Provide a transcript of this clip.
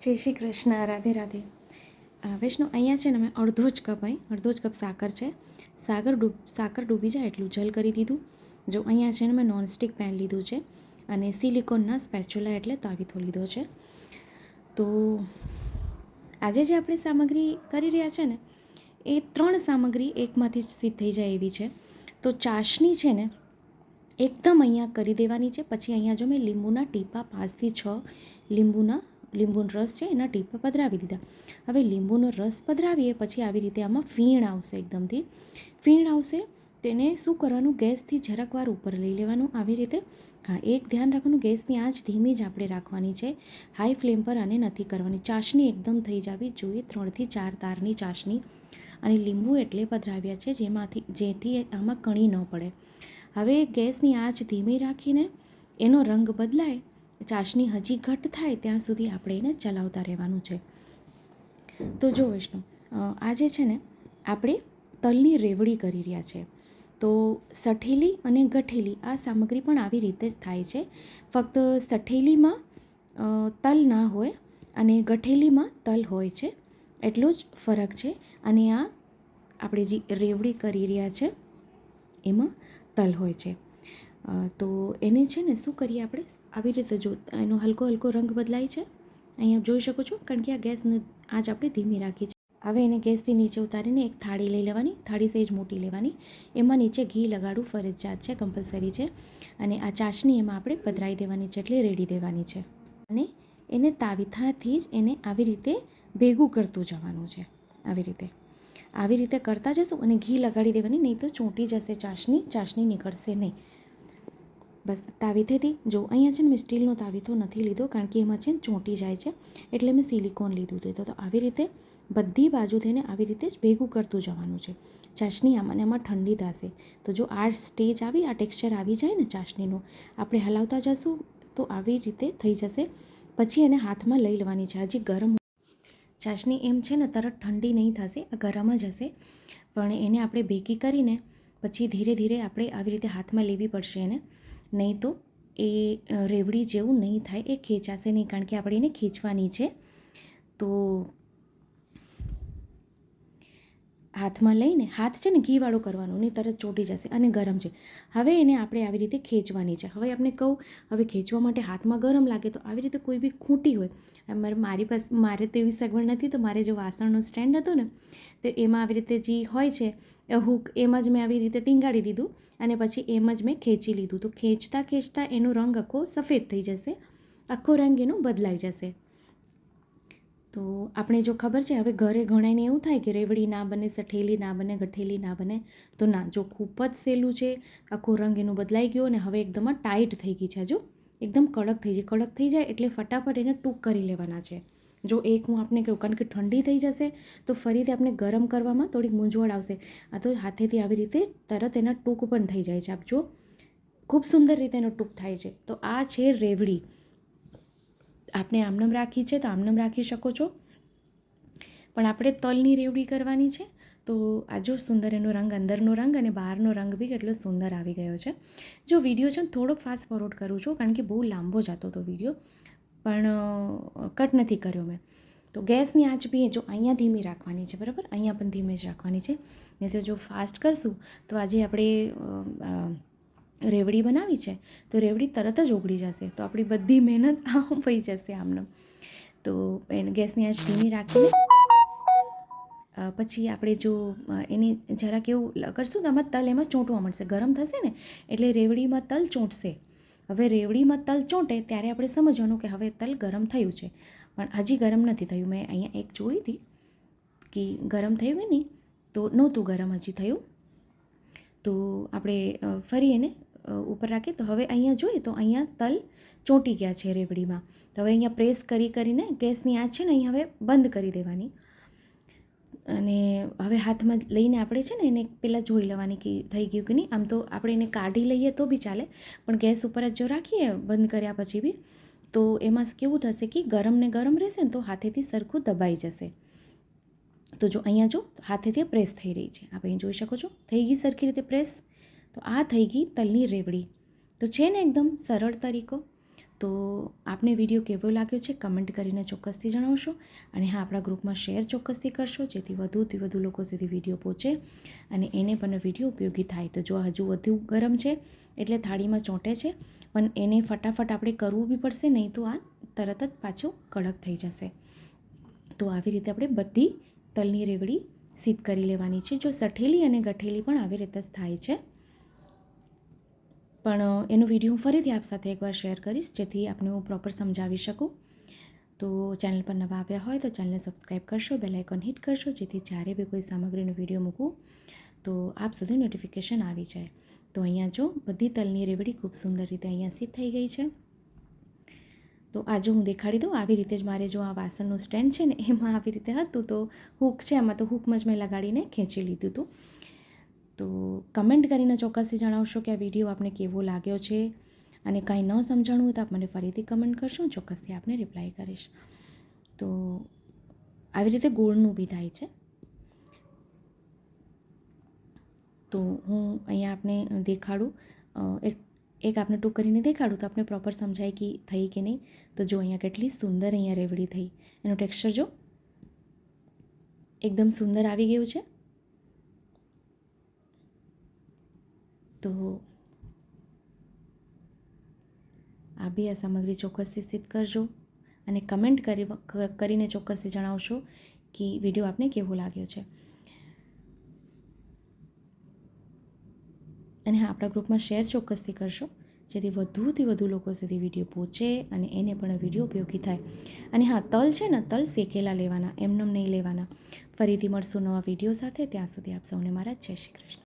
જય શ્રી કૃષ્ણ, રાધે રાધે. વૈષ્ણુ, અહીંયા છે ને મેં અડધો જ કપ સાકર છે. સાકર ડૂબી જાય એટલું જલ કરી દીધું. જો અહીંયા છે ને મેં નોનસ્ટિક પેન લીધું છે અને સિલિકોનના સ્પેચ્યુલા એટલે તાવીથો લીધો છે. તો આજે જે આપણે સામગ્રી કરી રહ્યા છે ને એ 3 સામગ્રી એકમાંથી જ સિદ્ધ થઈ જાય એવી છે. તો ચાસણી છે ને એકદમ અહીંયા કરી દેવાની છે. પછી અહીંયા જો મેં લીંબુના ટીપા 5 થી 6 લીંબુનો રસ છે એના ટીપા પધરાવી દીધા. હવે લીંબુનો રસ પધરાવીએ પછી આવી રીતે આમાં ફીણ આવશે, એકદમથી ફીણ આવશે. તેને શું કરવાનું, ગેસથી જરાક વાર ઉપર લઈ લેવાનું આવી રીતે. હા, એક ધ્યાન રાખવાનું, ગેસની આંચ ધીમી જ આપણે રાખવાની છે, હાઈ ફ્લેમ પર આને નથી કરવાની. ચાસણી એકદમ થઈ જવી જોઈએ, 3 થી 4 તારની ચાસણી. અને લીંબુ એટલે પધરાવ્યા છે જેથી આમાં કણી ન પડે. હવે ગેસની આંચ ધીમી રાખીને એનો રંગ બદલાય, ચાસણી હજી ઘટ થાય ત્યાં સુધી આપણે એને ચલાવતા રહેવાનું છે. તો જો વૈષ્ણુ, આજે છે ને આપણે તલની રેવડી કરી રહ્યા છે. તો સઠેલી અને ગઠેલી આ સામગ્રી પણ આવી રીતે જ થાય છે. ફક્ત સઠેલીમાં તલ ના હોય અને ગઠેલીમાં તલ હોય છે, એટલો જ ફરક છે. અને આ આપણે જે રેવડી કરી રહ્યા છે એમાં તલ હોય છે. તો એને છે ને શું કરીએ આપણે, આવી રીતે જો એનો હલકો હલકો રંગ બદલાય છે, અહીંયા જોઈ શકો છો, કારણ કે આ ગેસને આજ આપણે ધીમી રાખી છે. હવે એને ગેસથી નીચે ઉતારીને એક થાળી લઈ લેવાની, થાળી સહેજ મોટી લેવાની, એમાં નીચે ઘી લગાડવું ફરજિયાત છે, કમ્પલસરી છે. અને આ ચાસણી એમાં આપણે પધરાવી દેવાની છે, એટલે રેડી દેવાની છે. અને એને તાવીથાથી જ એને આવી રીતે ભેગું કરતું જવાનું છે. આવી રીતે કરતા જશું અને ઘી લગાડી દેવાની, નહીં તો ચોંટી જશે ચાસણી નીકળશે નહીં. બસ તાવીથેથી જો અહીંયા છે ને મેં સ્ટીલનો તાવીથો નથી લીધો, કારણ કે એમાં છે ને ચોંટી જાય છે, એટલે મેં સિલિકોન લીધું હતું. તો આવી રીતે બધી બાજુ થઈને આવી રીતે જ ભેગું કરતું જવાનું છે. ચાસણી આમાં એમાં ઠંડી થશે. તો જો આ સ્ટેજ આવી, આ ટેક્સચર આવી જાય ને ચાસણીનું, આપણે હલાવતા જશું તો આવી રીતે થઈ જશે. પછી એને હાથમાં લઈ લેવાની છે. હજી ગરમ ચાસણી એમ છે ને તરત ઠંડી નહીં થશે, આ ગરમ જ હશે. પણ એને આપણે ભેગી કરીને પછી ધીરે ધીરે આપણે આવી રીતે હાથમાં લેવી પડશે એને, નહીં તો એ રેવડી જેવું નહીં થાય, એ ખેંચાશે નહીં, કારણ કે આપણે એને ખેંચવાની છે. તો હાથમાં લઈને, હાથ છે ને ઘીવાળો કરવાનો, નહીં તરત ચોંટી જશે અને ગરમ છે. હવે એને આપણે આવી રીતે ખેંચવાની છે. હવે આપણે કહું, હવે ખેંચવા માટે હાથમાં ગરમ લાગે તો આવી રીતે કોઈ બી ખૂંટી હોય, મારે તો એવી સગવડ નથી, તો મારે જો વાસણનો સ્ટેન્ડ હતો ને તો એમાં આવી રીતે જે હોય છે હૂક, એમાં જ મેં આવી રીતે ટીંગાડી દીધું અને પછી એમ જ મેં ખેંચી લીધું. તો ખેંચતા એનો રંગ આખો સફેદ થઈ જશે, આખો રંગ એનો બદલાઈ જશે. તો આપણે જો ખબર છે, હવે ઘરે ઘણાને એવું થાય કે રેવડી ના બને, સઠેલી ના બને, ગઠેલી ના બને, તો ના, જો ખૂબ જ સહેલું છે, આખો રંગ એનું બદલાઈ ગયો અને હવે એકદમ ટાઈટ થઈ ગઈ છે. જો એકદમ કડક થઈ જાય એટલે ફટાફટ એને ટૂંક કરી લેવાના છે. જો એક હું આપને કહું, કારણ કે ઠંડી થઈ જશે તો ફરીથી આપણે ગરમ કરવામાં થોડીક મૂંઝવણ આવશે. આ તો હાથેથી આવી રીતે તરત એના ટૂંક પણ થઈ જાય છે. આપ જો ખૂબ સુંદર રીતે એનો ટૂંક થાય છે. તો આ છે રેવડી. આપણે આમનામ રાખી છે તો આમનામ રાખી શકો છો, પણ આપણે તલની રેવડી કરવાની છે. તો આ જો સુંદર એનો રંગ, અંદરનો રંગ અને બહારનો રંગ બી કેટલો સુંદર આવી ગયો છે. જો વિડીયો છે ને થોડોક ફાસ્ટ ફોરવર્ડ કરું છું, કારણ કે બહુ લાંબો જતો હતો વિડીયો, પણ કટ નથી કર્યો મેં. તો ગેસની આંચ બી જો અહીંયા ધીમી રાખવાની છે, બરાબર, અહીંયા પણ ધીમે જ રાખવાની છે. નહીં તો જો ફાસ્ટ કરશું તો આજે આપણે રેવડી બનાવી છે તો રેવડી તરત જ ઓગળી જશે, તો આપણી બધી મહેનત પઈ જશે આમને. તો એને ગેસની આંચ ધીમી રાખીને પછી આપણે જો એની જરાક એવું કરશું તો આમાં તલ એમાં ચોંટવા મળશે, ગરમ થશે ને એટલે રેવડીમાં તલ ચોંટશે. હવે રેવડીમાં તલ ચોંટે ત્યારે આપણે સમજવાનું કે હવે તલ ગરમ થયું છે, પણ હજી ગરમ નથી થયું. મેં અહીંયા એક જોઈ હતી કે ગરમ થયું કે નહીં, તો નહોતું ગરમ હજી થયું. તો આપણે ફરી એને ઉપર રાખીએ તો હવે અહીંયા જોઈએ તો અહીંયા તલ ચોંટી ગયા છે રેવડીમાં. તો હવે અહીંયા પ્રેસ કરીને ગેસની આંચ છે ને અહીંયા હવે બંધ કરી દેવાની. અને હવે હાથમાં લઈને આપણે છે ને એને પહેલાં જોઈ લેવાની કે થઈ ગયું કે નહીં. આમ તો આપણે એને કાઢી લઈએ તો બી ચાલે, પણ ગેસ ઉપર જ જો રાખીએ બંધ કર્યા પછી બી, તો એમાં કેવું થશે કે ગરમ ને ગરમ રહેશે ને તો હાથેથી સરખું દબાઈ જશે. તો જો અહીંયા જો હાથેથી પ્રેસ થઈ રહી છે, આપ અહીં જોઈ શકો છો, થઈ ગઈ સરખી રીતે પ્રેસ. તો આ થઈ ગઈ તલની રેવડી. તો છે ને એકદમ સરળ તરીકો. તો આપને વિડીયો કેવો લાગ્યો છે કમેન્ટ કરીને ચોક્કસથી જણાવશો, અને હા, આપણા ગ્રુપમાં શેર ચોક્કસથી કરશો, જેથી વધુથી વધુ લોકો સુધી વિડીયો પહોંચે અને એને પણ વિડીયો ઉપયોગી થાય. તો જો હજુ વધુ ગરમ છે એટલે થાળીમાં ચોંટે છે, પણ એને ફટાફટ આપણે કરવું બી પડશે, નહીં તો આ તરત જ પાછું કડક થઈ જશે. તો આવી રીતે આપણે બધી તલની રેવડી સીધ કરી લેવાની છે. જો સઠેલી અને ગઠેલી પણ આવી રીતે જ થાય છે, પણ એનો વિડીયો હું ફરીથી આપ સાથે એકવાર શેર કરીશ, જેથી આપને હું પ્રોપર સમજાવી શકું. તો ચેનલ પર નવા આવ્યા હોય તો ચેનલને સબસ્ક્રાઈબ કરશો, બેલ આઇકોન હિટ કરશો, જેથી જ્યારે બી કોઈ સામગ્રીનો વિડીયો મૂકું તો આપ સુધી નોટિફિકેશન આવી જાય. તો અહીંયા જો બધી તલની રેવડી ખૂબ સુંદર રીતે અહીંયા સીધ થઈ ગઈ છે. તો આ જો હું દેખાડી દઉં, આવી રીતે જ મારે જો આ વાસણનું સ્ટેન્ડ છે ને એમાં આવી રીતે હતું, તો હૂક છે આમાં, તો હૂકમાં જ મેં લગાડીને ખેંચી લીધું હતું. તો કમેન્ટ કરીને ચોક્કસથી જણાવશો કે આ વિડીયો આપને કેવો લાગ્યો છે, અને કાંઈ ન સમજાણું હોય તો આપ મને ફરીથી કમેન્ટ કરશો, ચોક્કસથી આપને રિપ્લાય કરીશ. તો આવી રીતે ગોળનું બી થાય છે. તો હું અહીંયા આપને દેખાડું, એક આપને ટૂંક કરીને દેખાડું તો આપને પ્રોપર સમજાય કે થઈ કે નહીં. તો જો અહીંયા કેટલી સુંદર અહીંયા રેવડી થઈ, એનું ટેક્સચર જો એકદમ સુંદર આવી ગયું છે. તો આ બી આ સામગ્રી ચોક્કસથી સિદ્ધ કરજો, અને કમેન્ટ કરીને ચોક્કસથી જણાવશો કે વિડીયો આપને કેવો લાગ્યો છે. અને હા, આપણા ગ્રુપમાં શેર ચોક્કસથી કરશો, જેથી વધુથી વધુ લોકો સુધી વિડીયો પહોંચે અને એને પણ વિડીયો ઉપયોગી થાય. અને હા, તલ છે ને, તલ શેકેલા લેવાના, એમનેમ નહીં લેવાના. ફરીથી મળશું નવા વિડીયો સાથે. ત્યાં સુધી આપ સૌને મારા જય શ્રી કૃષ્ણ.